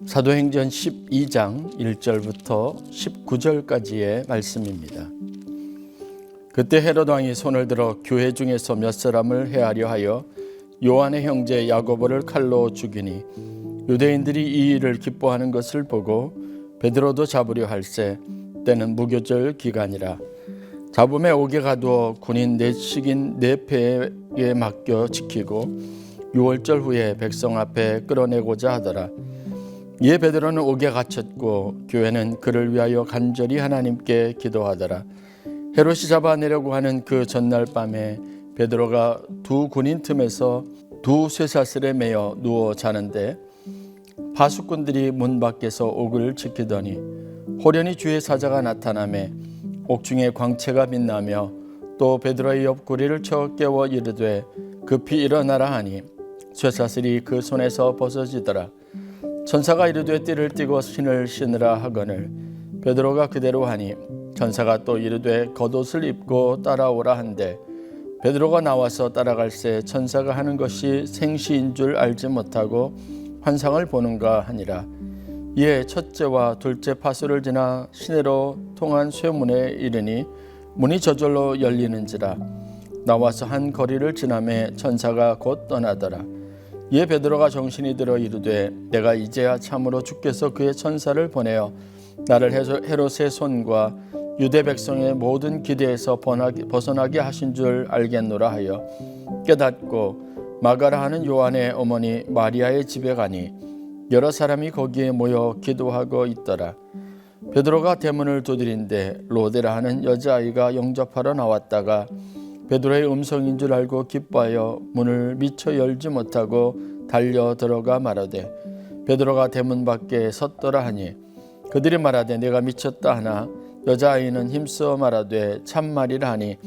사도행전 12장 1절부터 19절까지의 말씀입니다. 그때 헤롯 왕이 손을 들어 교회 중에서 몇 사람을 해하려 하여 요한의 형제 야고보를 칼로 죽이니 유대인들이 이 일을 기뻐하는 것을 보고 베드로도 잡으려 할세 때는 무교절 기간이라. 잡음에 옥에 가두어 군인 넷씩인 네 패에 맡겨 지키고 6월절 후에 백성 앞에 끌어내고자 하더라. 이에 베드로는 옥에 갇혔고 교회는 그를 위하여 간절히 하나님께 기도하더라. 헤롯이 잡아내려고 하는 그 전날 밤에 베드로가 두 군인 틈에서 두 쇠사슬에 매여 누워 자는데 파수꾼들이 문 밖에서 옥을 지키더니 호련히 주의 사자가 나타나매 옥중에 광채가 빛나며 또 베드로의 옆구리를 쳐 깨워 이르되 급히 일어나라 하니 쇠사슬이 그 손에서 벗어지더라. 천사가 이르되 띠를 띠고 신을 신으라 하거늘 베드로가 그대로 하니 천사가 또 이르되 겉옷을 입고 따라오라 한데 베드로가 나와서 따라갈새 천사가 하는 것이 생시인 줄 알지 못하고 환상을 보는가 하니라. 이에 첫째와 둘째 파수를 지나 시내로 통한 쇠문에 이르니 문이 저절로 열리는지라. 나와서 한 거리를 지나매 천사가 곧 떠나더라. 이에 베드로가 정신이 들어 이르되 내가 이제야 참으로 주께서 그의 천사를 보내어 나를 헤롯의 손과 유대 백성의 모든 기대에서 벗어나게 하신 줄 알겠노라 하여 깨닫고 마가라 하는 요한의 어머니 마리아의 집에 가니 여러 사람이 거기에 모여 기도하고 있더라. 베드로가 대문을 두드린데 로데라 하는 여자아이가 영접하러 나왔다가 베드로의 음성인 줄 알고 기뻐하여 문을 미처 열지 못하고 달려 들어가 말하되 베드로가 대문 밖에 섰더라 하니 그들이 말하되 내가 미쳤다 하나 여자아이는 힘써 말하되 참말이라 하니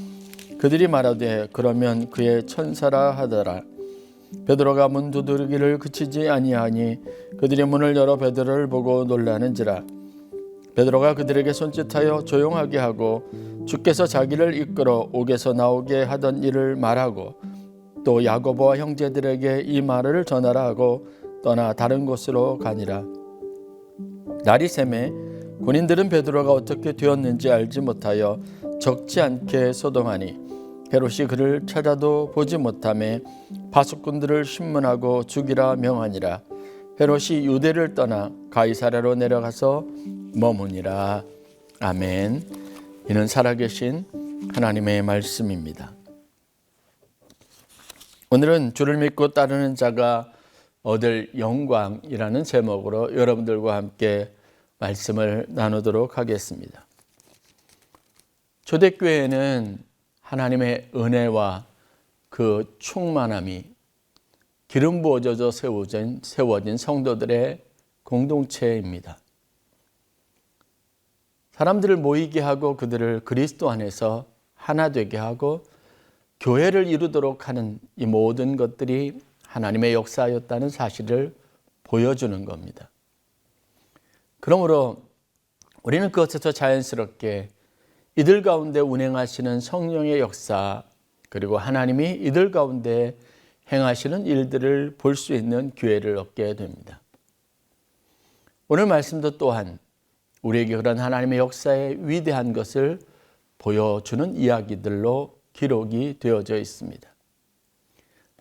그들이 말하되 그러면 그의 천사라 하더라. 베드로가 문 두드리기를 그치지 아니하니 그들이 문을 열어 베드로를 보고 놀라는지라. 베드로가 그들에게 손짓하여 조용하게 하고 주께서 자기를 이끌어 옥에서 나오게 하던 일을 말하고 또 야고보와 형제들에게 이 말을 전하라 하고 떠나 다른 곳으로 가니라. 날이 새매 군인들은 베드로가 어떻게 되었는지 알지 못하여 적지 않게 소동하니 헤롯이 그를 찾아도 보지 못하매 파수꾼들을 신문하고 죽이라 명하니라. 헤롯이 유대를 떠나 가이사랴로 내려가서 머무니라. 아멘. 이는 살아계신 하나님의 말씀입니다. 오늘은 주를 믿고 따르는 자가 얻을 영광이라는 제목으로 여러분들과 함께 말씀을 나누도록 하겠습니다. 초대교회는 하나님의 은혜와 그 충만함이 기름 부어져서 세워진 성도들의 공동체입니다. 사람들을 모이게 하고 그들을 그리스도 안에서 하나 되게 하고 교회를 이루도록 하는 이 모든 것들이 하나님의 역사였다는 사실을 보여주는 겁니다. 그러므로 우리는 그것에서 자연스럽게 이들 가운데 운행하시는 성령의 역사 그리고 하나님이 이들 가운데 행하시는 일들을 볼 수 있는 기회를 얻게 됩니다. 오늘 말씀도 또한 우리에게 그런 하나님의 역사의 위대한 것을 보여주는 이야기들로 기록이 되어져 있습니다.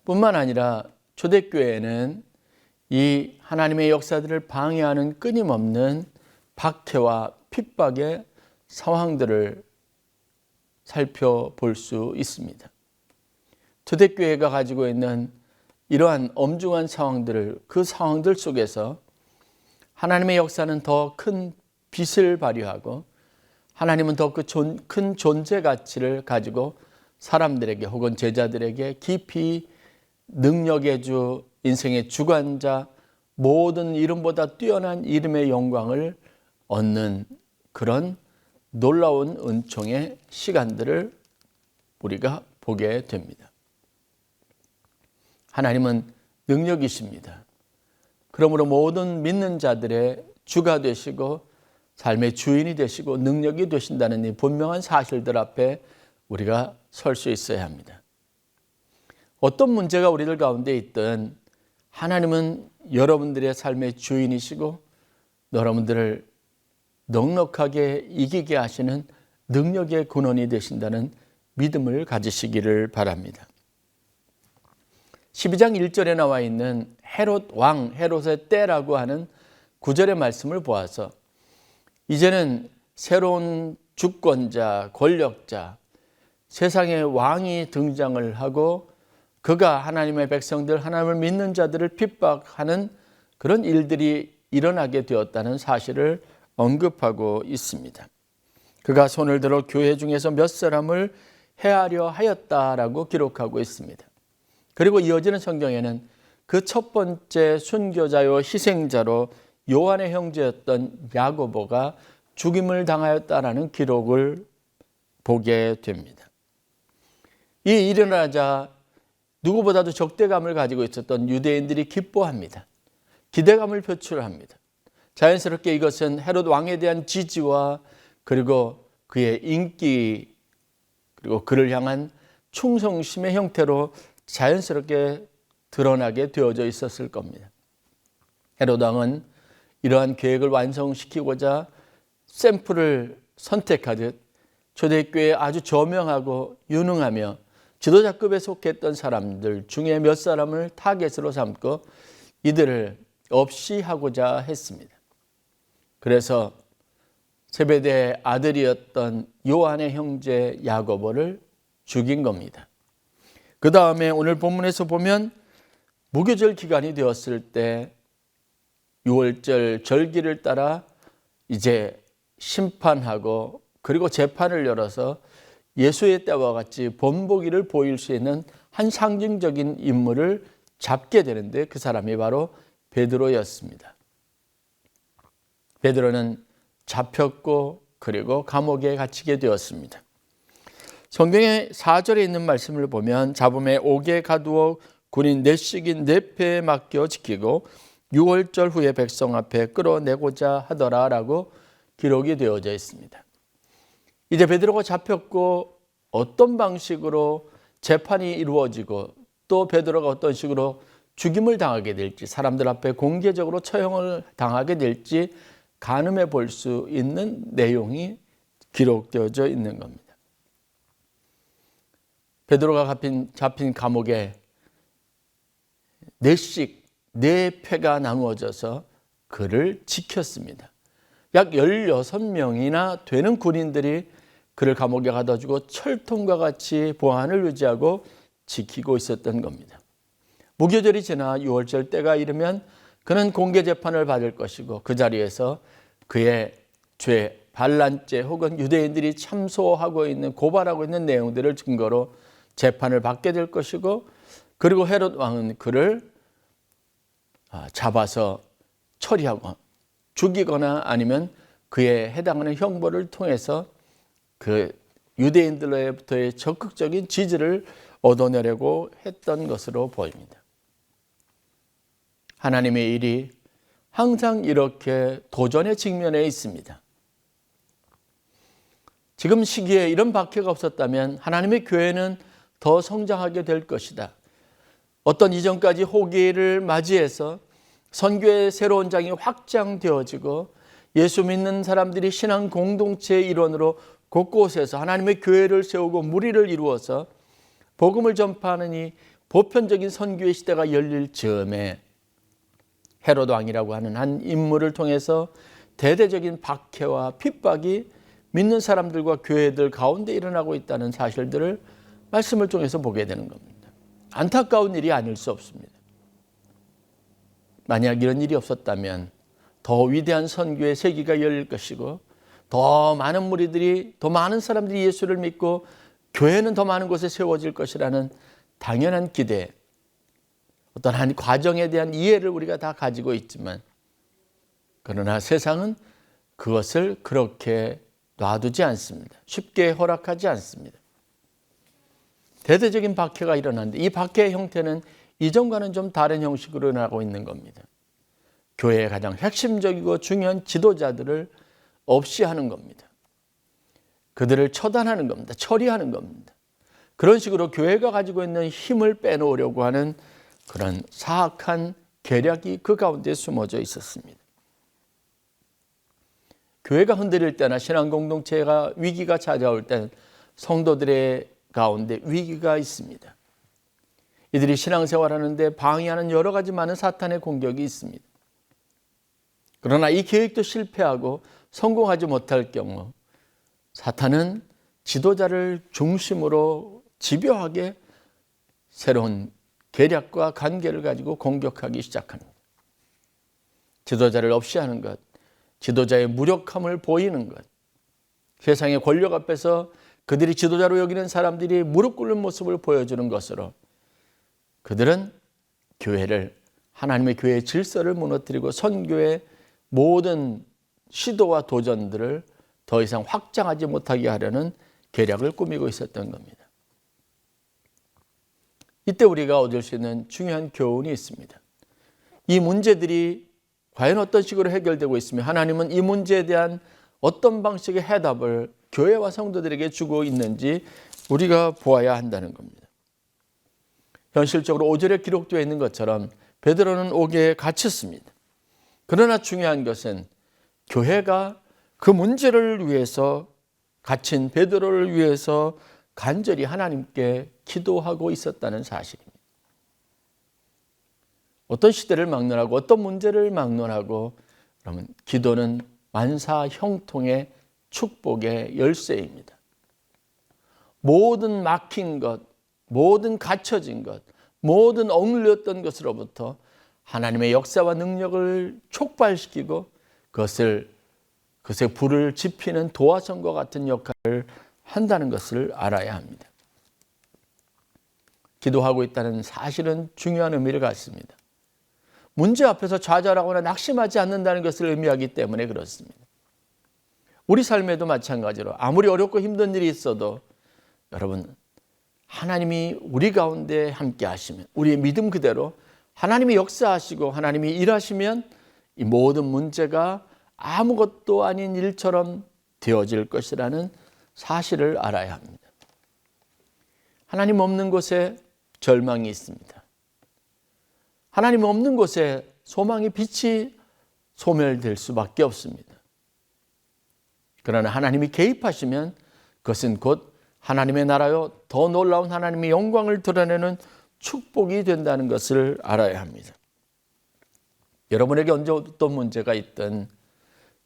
뿐만 아니라 초대교회는 이 하나님의 역사들을 방해하는 끊임없는 박해와 핍박의 상황들을 살펴볼 수 있습니다. 초대교회가 가지고 있는 이러한 엄중한 상황들을 그 상황들 속에서 하나님의 역사는 더 큰 빛을 발휘하고 하나님은 더 큰 존재 가치를 가지고 사람들에게 혹은 제자들에게 깊이 능력의 주, 인생의 주관자, 모든 이름보다 뛰어난 이름의 영광을 얻는 그런 놀라운 은총의 시간들을 우리가 보게 됩니다. 하나님은 능력이십니다. 그러므로 모든 믿는 자들의 주가 되시고 삶의 주인이 되시고 능력이 되신다는 이 분명한 사실들 앞에 우리가 설 수 있어야 합니다. 어떤 문제가 우리들 가운데 있든 하나님은 여러분들의 삶의 주인이시고 여러분들을 넉넉하게 이기게 하시는 능력의 근원이 되신다는 믿음을 가지시기를 바랍니다. 12장 1절에 나와 있는 헤롯 왕, 헤롯의 때라고 하는 9절의 말씀을 보아서 이제는 새로운 주권자, 권력자, 세상의 왕이 등장을 하고 그가 하나님의 백성들, 하나님을 믿는 자들을 핍박하는 그런 일들이 일어나게 되었다는 사실을 언급하고 있습니다. 그가 손을 들어 교회 중에서 몇 사람을 해하려 하였다라고 기록하고 있습니다. 그리고 이어지는 성경에는 그 첫 번째 순교자요 희생자로 요한의 형제였던 야고보가 죽임을 당하였다라는 기록을 보게 됩니다. 이 일어나자 누구보다도 적대감을 가지고 있었던 유대인들이 기뻐합니다. 기대감을 표출합니다. 자연스럽게 이것은 헤롯 왕에 대한 지지와 그리고 그의 인기 그리고 그를 향한 충성심의 형태로 자연스럽게 드러나게 되어져 있었을 겁니다. 헤롯 왕은 이러한 계획을 완성시키고자 샘플을 선택하듯 초대교회에 아주 저명하고 유능하며 지도자급에 속했던 사람들 중에 몇 사람을 타겟으로 삼고 이들을 없이하고자 했습니다. 그래서 세베대의 아들이었던 요한의 형제 야고보를 죽인 겁니다. 그 다음에 오늘 본문에서 보면 무교절 기간이 되었을 때 6월절 절기를 따라 이제 심판하고 그리고 재판을 열어서 예수의 때와 같이 본보기를 보일 수 있는 한 상징적인 인물을 잡게 되는데 그 사람이 바로 베드로였습니다. 베드로는 잡혔고 그리고 감옥에 갇히게 되었습니다. 성경의 4절에 있는 말씀을 보면 잡음에 옥에 가두어 군인 내식인 내패에 맡겨 지키고 6월절 후에 백성 앞에 끌어내고자 하더라라고 기록이 되어져 있습니다. 이제 베드로가 잡혔고 어떤 방식으로 재판이 이루어지고 또 베드로가 어떤 식으로 죽임을 당하게 될지 사람들 앞에 공개적으로 처형을 당하게 될지 가늠해 볼 수 있는 내용이 기록되어져 있는 겁니다. 베드로가 잡힌 감옥에 네 패가 나누어져서 그를 지켰습니다. 약 16명이나 되는 군인들이 그를 감옥에 가둬 주고 철통과 같이 보안을 유지하고 지키고 있었던 겁니다. 무교절이 지나 6월절 때가 이르면 그는 공개 재판을 받을 것이고 그 자리에서 그의 죄, 반란죄 혹은 유대인들이 참소하고 있는 고발하고 있는 내용들을 증거로 재판을 받게 될 것이고 그리고 헤롯 왕은 그를 잡아서 처리하고 죽이거나 아니면 그에 해당하는 형벌을 통해서 그 유대인들로부터의 적극적인 지지를 얻어내려고 했던 것으로 보입니다. 하나님의 일이 항상 이렇게 도전의 직면에 있습니다. 지금 시기에 이런 박해가 없었다면 하나님의 교회는 더 성장하게 될 것이다. 어떤 이전까지 호기를 맞이해서 선교의 새로운 장이 확장되어지고 예수 믿는 사람들이 신앙 공동체의 일원으로 곳곳에서 하나님의 교회를 세우고 무리를 이루어서 복음을 전파하는 이 보편적인 선교의 시대가 열릴 즈음에 헤롯 왕이라고 하는 한 인물을 통해서 대대적인 박해와 핍박이 믿는 사람들과 교회들 가운데 일어나고 있다는 사실들을 말씀을 통해서 보게 되는 겁니다. 안타까운 일이 아닐 수 없습니다. 만약 이런 일이 없었다면 더 위대한 선교의 세기가 열릴 것이고 더 많은 무리들이 더 많은 사람들이 예수를 믿고 교회는 더 많은 곳에 세워질 것이라는 당연한 기대, 어떤 한 과정에 대한 이해를 우리가 다 가지고 있지만 그러나 세상은 그것을 그렇게 놔두지 않습니다. 쉽게 허락하지 않습니다. 대대적인 박해가 일어났는데 이 박해의 형태는 이전과는 좀 다른 형식으로 일어나고 있는 겁니다. 교회의 가장 핵심적이고 중요한 지도자들을 없이 하는 겁니다. 그들을 처단하는 겁니다. 처리하는 겁니다. 그런 식으로 교회가 가지고 있는 힘을 빼놓으려고 하는 그런 사악한 계략이 그 가운데 숨어져 있었습니다. 교회가 흔들릴 때나 신앙 공동체가 위기가 찾아올 때는 성도들의 가운데 위기가 있습니다. 이들이 신앙생활하는데 방해하는 여러 가지 많은 사탄의 공격이 있습니다. 그러나 이 계획도 실패하고 성공하지 못할 경우 사탄은 지도자를 중심으로 집요하게 새로운 계략과 관계를 가지고 공격하기 시작합니다. 지도자를 없이 하는 것, 지도자의 무력함을 보이는 것, 세상의 권력 앞에서 그들이 지도자로 여기는 사람들이 무릎 꿇는 모습을 보여주는 것으로 그들은 교회를, 하나님의 교회의 질서를 무너뜨리고 선교의 모든 시도와 도전들을 더 이상 확장하지 못하게 하려는 계략을 꾸미고 있었던 겁니다. 이때 우리가 얻을 수 있는 중요한 교훈이 있습니다. 이 문제들이 과연 어떤 식으로 해결되고 있으며 하나님은 이 문제에 대한 어떤 방식의 해답을 교회와 성도들에게 주고 있는지 우리가 보아야 한다는 겁니다. 현실적으로 5절에 기록되어 있는 것처럼 베드로는 옥에 갇혔습니다. 그러나 중요한 것은 교회가 그 문제를 위해서 갇힌 베드로를 위해서 간절히 하나님께 기도하고 있었다는 사실입니다. 어떤 시대를 막론하고 어떤 문제를 막론하고 그러면 기도는 만사 형통의 축복의 열쇠입니다. 모든 막힌 것, 모든 갇혀진 것, 모든 억눌렸던 것으로부터 하나님의 역사와 능력을 촉발시키고 그것에 불을 지피는 도화선과 같은 역할을 한다는 것을 알아야 합니다. 기도하고 있다는 사실은 중요한 의미를 갖습니다. 문제 앞에서 좌절하거나 낙심하지 않는다는 것을 의미하기 때문에 그렇습니다. 우리 삶에도 마찬가지로 아무리 어렵고 힘든 일이 있어도 여러분, 하나님이 우리 가운데 함께 하시면, 우리의 믿음 그대로 하나님이 역사하시고 하나님이 일하시면 이 모든 문제가 아무것도 아닌 일처럼 되어질 것이라는 사실을 알아야 합니다. 하나님 없는 곳에 절망이 있습니다. 하나님 없는 곳에 소망의 빛이 소멸될 수밖에 없습니다. 그러나 하나님이 개입하시면 그것은 곧 하나님의 나라요 더 놀라운 하나님의 영광을 드러내는 축복이 된다는 것을 알아야 합니다. 여러분에게 언제 어떤 문제가 있든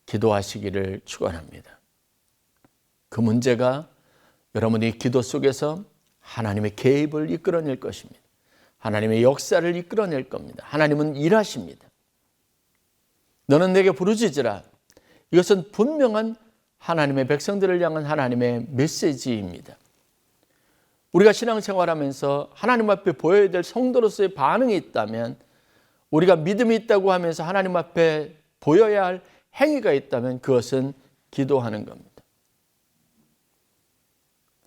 기도하시기를 축원합니다. 그 문제가 여러분의 기도 속에서 하나님의 개입을 이끌어낼 것입니다. 하나님의 역사를 이끌어낼 겁니다. 하나님은 일하십니다. 너는 내게 부르짖으라. 이것은 분명한 하나님의 백성들을 향한 하나님의 메시지입니다. 우리가 신앙생활하면서 하나님 앞에 보여야 될 성도로서의 반응이 있다면, 우리가 믿음이 있다고 하면서 하나님 앞에 보여야 할 행위가 있다면 그것은 기도하는 겁니다.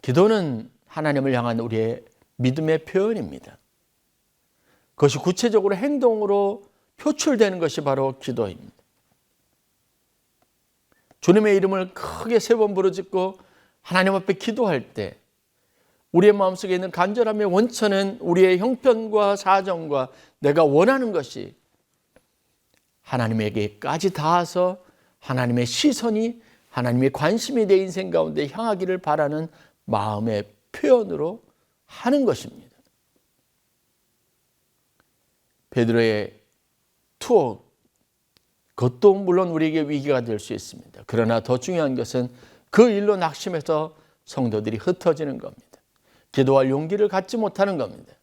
기도는 하나님을 향한 우리의 믿음의 표현입니다. 그것이 구체적으로 행동으로 표출되는 것이 바로 기도입니다. 주님의 이름을 크게 3번 부르짖고 하나님 앞에 기도할 때 우리의 마음속에 있는 간절함의 원천은 우리의 형편과 사정과 내가 원하는 것이 하나님에게까지 닿아서 하나님의 시선이, 하나님의 관심이 내 인생 가운데 향하기를 바라는 마음의 표현으로 하는 것입니다. 베드로의 투옥, 그것도 물론 우리에게 위기가 될 수 있습니다. 그러나 더 중요한 것은 그 일로 낙심해서 성도들이 흩어지는 겁니다. 기도할 용기를 갖지 못하는 겁니다.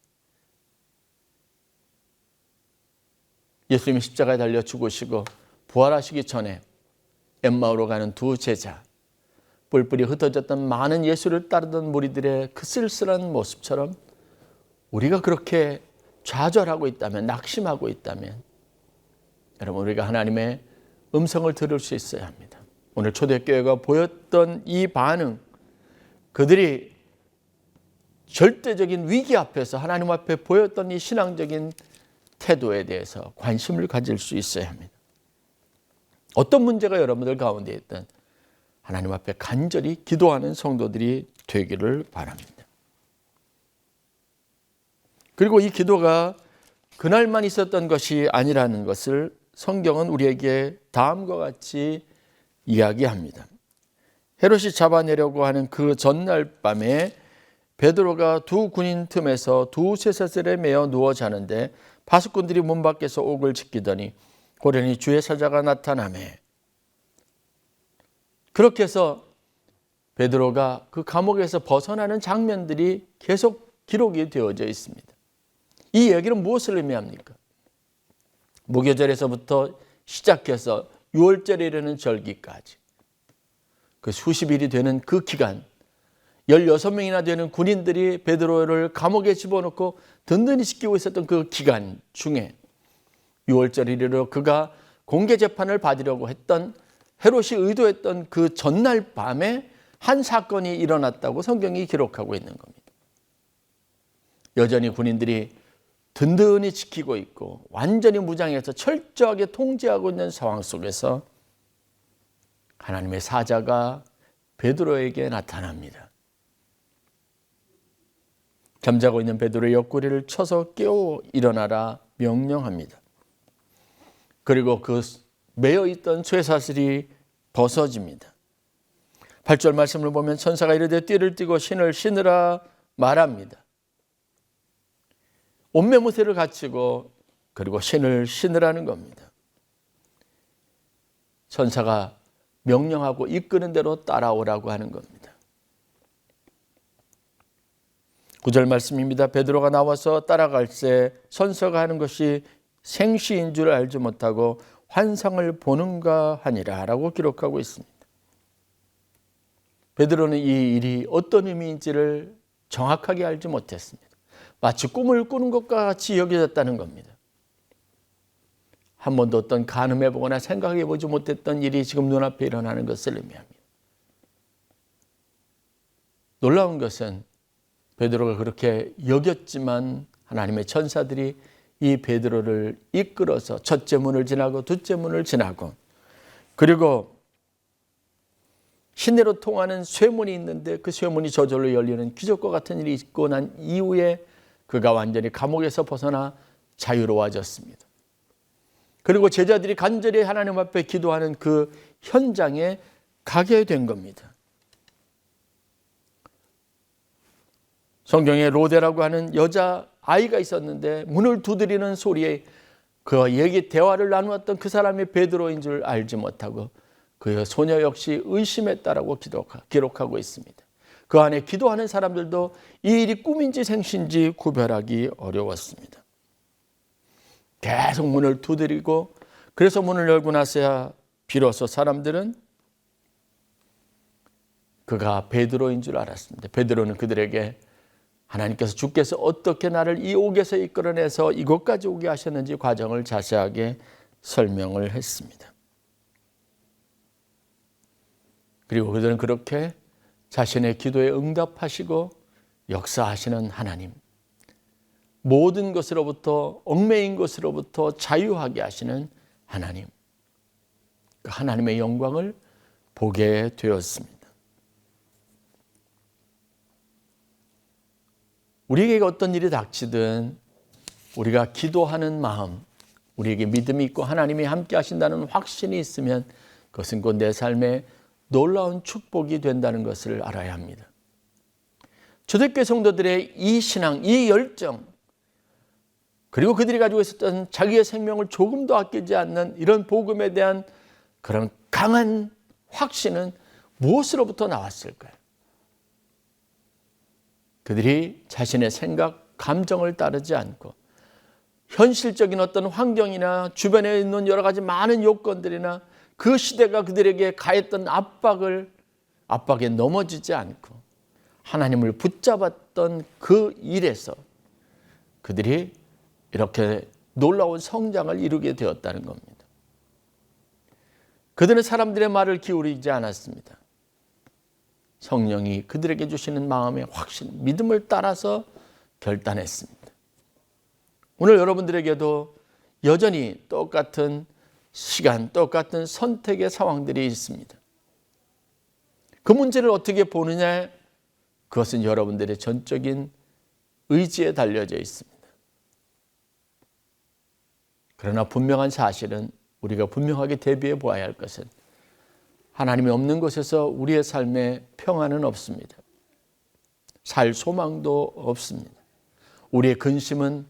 예수님이 십자가에 달려 죽으시고 부활하시기 전에 엠마오로 가는 2 제자, 뿔뿔이 흩어졌던 많은 예수를 따르던 무리들의 그 쓸쓸한 모습처럼 우리가 그렇게 좌절하고 있다면, 낙심하고 있다면 여러분, 우리가 하나님의 음성을 들을 수 있어야 합니다. 오늘 초대교회가 보였던 이 반응, 그들이 절대적인 위기 앞에서 하나님 앞에 보였던 이 신앙적인 태도에 대해서 관심을 가질 수 있어야 합니다. 어떤 문제가 여러분들 가운데 있든 하나님 앞에 간절히 기도하는 성도들이 되기를 바랍니다. 그리고 이 기도가 그날만 있었던 것이 아니라는 것을 성경은 우리에게 다음과 같이 이야기합니다. 헤롯이 잡아내려고 하는 그 전날 밤에 베드로가 두 군인 틈에서 두 쇠사슬에 매어 누워 자는데 파수꾼들이 문 밖에서 옥을 지키더니 고련히 주의 사자가 나타나매. 그렇게 해서 베드로가 그 감옥에서 벗어나는 장면들이 계속 기록이 되어져 있습니다. 이 얘기는 무엇을 의미합니까? 무교절에서부터 시작해서 6월절에 이르는 절기까지 그 수십일이 되는 그 기간 16명이나 되는 군인들이 베드로를 감옥에 집어넣고 든든히 지키고 있었던 그 기간 중에 6월절 이르러 그가 공개 재판을 받으려고 했던 헤롯이 의도했던 그 전날 밤에 한 사건이 일어났다고 성경이 기록하고 있는 겁니다. 여전히 군인들이 든든히 지키고 있고 완전히 무장해서 철저하게 통제하고 있는 상황 속에서 하나님의 사자가 베드로에게 나타납니다. 잠자고 있는 베드로의 옆구리를 쳐서 깨워 일어나라 명령합니다. 그리고 그 매어있던 쇠사슬이 벗어집니다. 8절 말씀을 보면 천사가 이르되 띠를 띠고 신을 신으라 말합니다. 옷매무새를 갖추고 그리고 신을 신으라는 겁니다. 천사가 명령하고 이끄는 대로 따라오라고 하는 겁니다. 9절 말씀입니다. 베드로가 나와서 따라갈새 천사가 하는 것이 생시인 줄 알지 못하고 환상을 보는가 하니라 라고 기록하고 있습니다. 베드로는 이 일이 어떤 의미인지를 정확하게 알지 못했습니다. 마치 꿈을 꾸는 것과 같이 여겨졌다는 겁니다. 한 번도 어떤 가늠해보거나 생각해보지 못했던 일이 지금 눈앞에 일어나는 것을 의미합니다. 놀라운 것은 베드로가 그렇게 여겼지만 하나님의 천사들이 이 베드로를 이끌어서 첫째 문을 지나고 둘째 문을 지나고 그리고 시내로 통하는 쇠문이 있는데 그 쇠문이 저절로 열리는 기적과 같은 일이 있고 난 이후에 그가 완전히 감옥에서 벗어나 자유로워졌습니다. 그리고 제자들이 간절히 하나님 앞에 기도하는 그 현장에 가게 된 겁니다. 성경에 로데라고 하는 여자 아이가 있었는데 문을 두드리는 소리에 그 얘기 대화를 나누었던 그 사람이 베드로인 줄 알지 못하고 그 소녀 역시 의심했다라고 기록하고 있습니다. 그 안에 기도하는 사람들도 이 일이 꿈인지 생신지 구별하기 어려웠습니다. 계속 문을 두드리고 그래서 문을 열고 나서야 비로소 사람들은 그가 베드로인 줄 알았습니다. 베드로는 그들에게 하나님께서 주께서 어떻게 나를 이 옥에서 이끌어내서 이곳까지 오게 하셨는지 과정을 자세하게 설명을 했습니다. 그리고 그들은 그렇게 자신의 기도에 응답하시고 역사하시는 하나님, 모든 것으로부터 얽매인 것으로부터 자유하게 하시는 하나님, 그 하나님의 영광을 보게 되었습니다. 우리에게 어떤 일이 닥치든 우리가 기도하는 마음, 우리에게 믿음이 있고 하나님이 함께 하신다는 확신이 있으면 그것은 곧 내 삶에 놀라운 축복이 된다는 것을 알아야 합니다. 초대교회 성도들의 이 신앙, 이 열정, 그리고 그들이 가지고 있었던 자기의 생명을 조금도 아끼지 않는 이런 복음에 대한 그런 강한 확신은 무엇으로부터 나왔을까요? 그들이 자신의 생각, 감정을 따르지 않고 현실적인 어떤 환경이나 주변에 있는 여러 가지 많은 요건들이나 그 시대가 그들에게 가했던 압박에 넘어지지 않고 하나님을 붙잡았던 그 일에서 그들이 이렇게 놀라운 성장을 이루게 되었다는 겁니다. 그들은 사람들의 말을 기울이지 않았습니다. 성령이 그들에게 주시는 마음의 확신, 믿음을 따라서 결단했습니다. 오늘 여러분들에게도 여전히 똑같은 시간, 똑같은 선택의 상황들이 있습니다. 그 문제를 어떻게 보느냐, 그것은 여러분들의 전적인 의지에 달려져 있습니다. 그러나 분명한 사실은 우리가 분명하게 대비해 보아야 할 것은 하나님이 없는 곳에서 우리의 삶에 평안은 없습니다. 살 소망도 없습니다. 우리의 근심은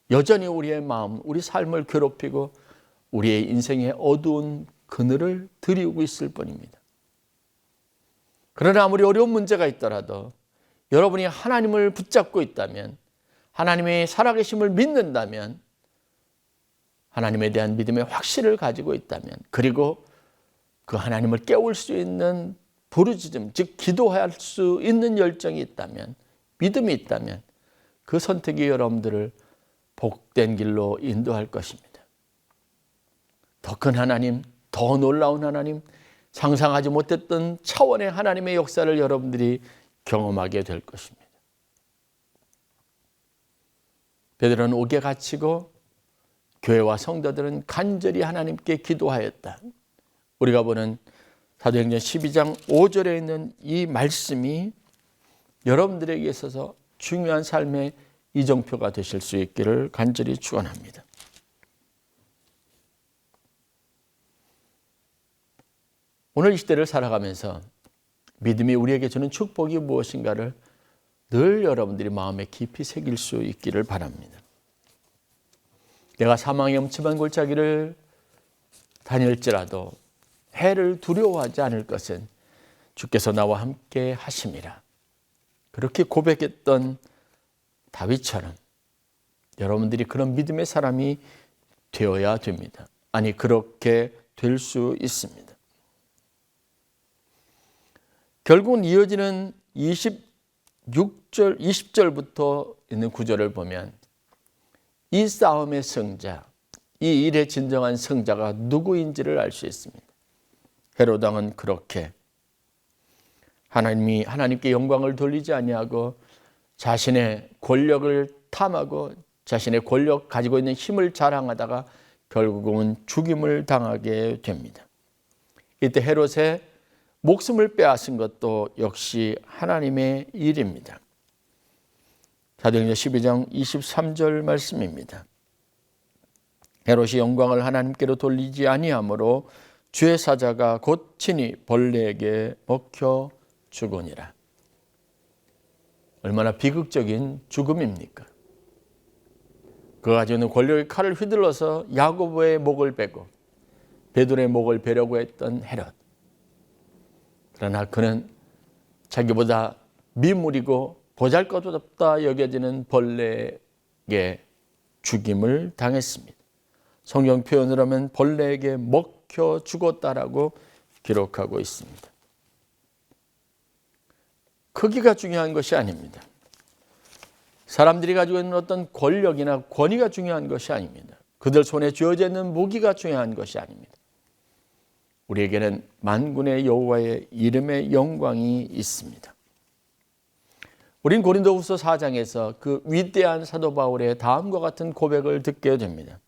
여전히 우리의 마음, 우리 삶을 괴롭히고 우리의 인생의 어두운 그늘을 드리우고 있을 뿐입니다. 그러나 아무리 어려운 문제가 있더라도 여러분이 하나님을 붙잡고 있다면, 하나님의 살아계심을 믿는다면, 하나님에 대한 믿음의 확신을 가지고 있다면, 그리고 그 하나님을 깨울 수 있는 부르짖음, 즉 기도할 수 있는 열정이 있다면, 믿음이 있다면 그 선택이 여러분들을 복된 길로 인도할 것입니다. 더 큰 하나님, 더 놀라운 하나님, 상상하지 못했던 차원의 하나님의 역사를 여러분들이 경험하게 될 것입니다. 베드로는 옥에 갇히고 교회와 성도들은 간절히 하나님께 기도하였다. 우리가 보는 사도행전 12장 5절에 있는 이 말씀이 여러분들에게 있어서 중요한 삶의 이정표가 되실 수 있기를 간절히 축원합니다. 오늘 이 시대를 살아가면서 믿음이 우리에게 주는 축복이 무엇인가를 늘 여러분들이 마음에 깊이 새길 수 있기를 바랍니다. 내가 사망의 엄침한 골짜기를 다닐지라도 해를 두려워하지 않을 것은 주께서 나와 함께 하심이라. 그렇게 고백했던 다윗처럼 여러분들이 그런 믿음의 사람이 되어야 됩니다. 아니, 그렇게 될 수 있습니다. 결국은 이어지는 20절부터 있는 구절을 보면 이 싸움의 승자, 이 일의 진정한 승자가 누구인지를 알 수 있습니다. 헤롯 왕은 그렇게 하나님께 영광을 돌리지 아니하고 자신의 권력을 탐하고 자신의 권력 가지고 있는 힘을 자랑하다가 결국은 죽임을 당하게 됩니다. 이때 헤롯의 목숨을 빼앗은 것도 역시 하나님의 일입니다. 사도행전 12장 23절 말씀입니다. 헤롯이 영광을 하나님께로 돌리지 아니하므로 주의 사자가 곧 친히 벌레에게 먹혀 죽으니라. 얼마나 비극적인 죽음입니까? 그가 가지고 있는 권력의 칼을 휘둘러서 야고보의 목을 베고 베드로의 목을 베려고 했던 헤롯. 그러나 그는 자기보다 미물이고 보잘것없다 여겨지는 벌레에게 죽임을 당했습니다. 성경 표현을 하면 벌레에게 먹혀 죽었다라고 기록하고 있습니다. 크기가 중요한 것이 아닙니다. 사람들이 가지고 있는 어떤 권력이나 권위가 중요한 것이 아닙니다. 그들 손에 쥐어져 있는 무기가 중요한 것이 아닙니다. 우리에게는 만군의 여호와의 이름의 영광이 있습니다. 우린 고린도후서 4장에서 그 위대한 사도 바울의 다음과 같은 고백을 듣게 됩니다.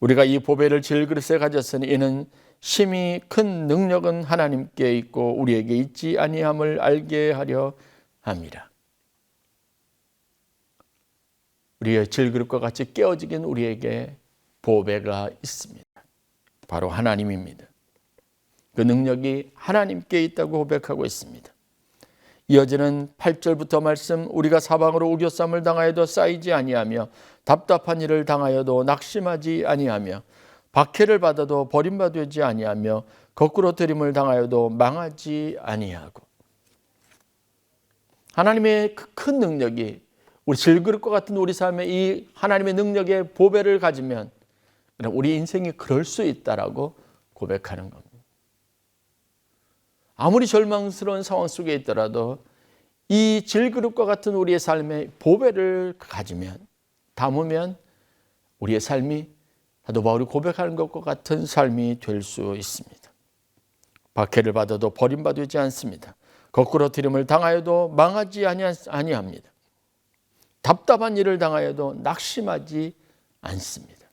우리가 이 보배를 질그릇에 가졌으니 이는 심히 큰 능력은 하나님께 있고 우리에게 있지 아니함을 알게 하려 함이라. 우리의 질그릇과 같이 깨어지긴 우리에게 보배가 있습니다. 바로 하나님입니다. 그 능력이 하나님께 있다고 고백하고 있습니다. 이어지는 8절부터 말씀, 우리가 사방으로 우겨쌈을 당하여도 쌓이지 아니하며 답답한 일을 당하여도 낙심하지 아니하며 박해를 받아도 버림받지 아니하며 거꾸로 들임을 당하여도 망하지 아니하고. 하나님의 큰 능력이 우리 질그릇과 같은 우리 삶에 이 하나님의 능력의 보배를 가지면 우리 인생이 그럴 수 있다라고 고백하는 겁니다. 아무리 절망스러운 상황 속에 있더라도 이 질그릇과 같은 우리의 삶의 보배를 가지면, 담으면 우리의 삶이 사도 바울이 고백하는 것과 같은 삶이 될 수 있습니다. 박해를 받아도 버림받지 않습니다. 거꾸로 들임을 당하여도 망하지 아니합니다. 답답한 일을 당하여도 낙심하지 않습니다.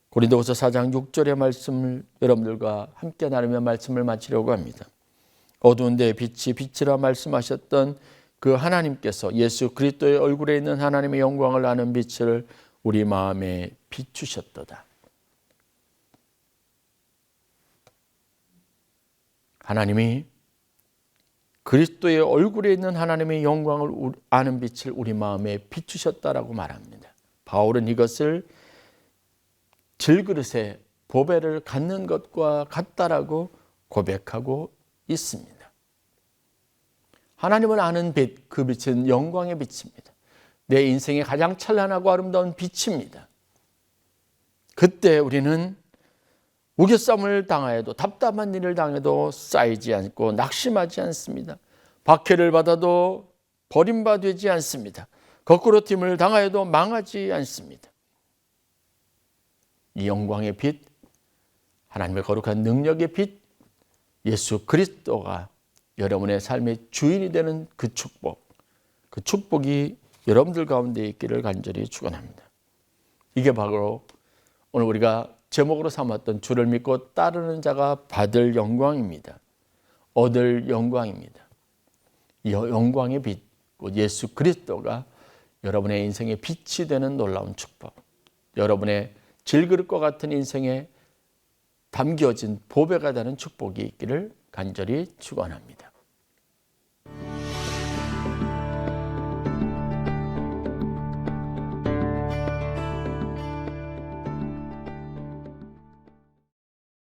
고린도후서 4장 6절의 말씀을 여러분들과 함께 나누며 말씀을 마치려고 합니다. 어두운 데에 빛이 빛이라 말씀하셨던 그 하나님께서 예수 그리스도의 얼굴에 있는 하나님의 영광을 아는 빛을 우리 마음에 비추셨도다. 하나님이 그리스도의 얼굴에 있는 하나님의 영광을 아는 빛을 우리 마음에 비추셨다라고 말합니다. 바울은 이것을 질그릇에 보배를 갖는 것과 같다라고 고백하고 있습니다. 하나님을 아는 빛, 그 빛은 영광의 빛입니다. 내 인생의 가장 찬란하고 아름다운 빛입니다. 그때 우리는 우겨쌈을 당하여도 답답한 일을 당해도 쌓이지 않고 낙심하지 않습니다. 박해를 받아도 버림받지 않습니다. 거꾸로 팀을 당하여도 망하지 않습니다. 이 영광의 빛, 하나님의 거룩한 능력의 빛, 예수 그리스도가 여러분의 삶의 주인이 되는 그 축복이 여러분들 가운데 있기를 간절히 축원합니다. 이게 바로 오늘 우리가 제목으로 삼았던 주를 믿고 따르는 자가 받을 영광입니다. 얻을 영광입니다. 이 영광의 빛, 예수 그리스도가 여러분의 인생의 빛이 되는 놀라운 축복, 여러분의 질그릇과 같은 인생에 담겨진 보배가 되는 축복이 있기를 간절히 축원합니다.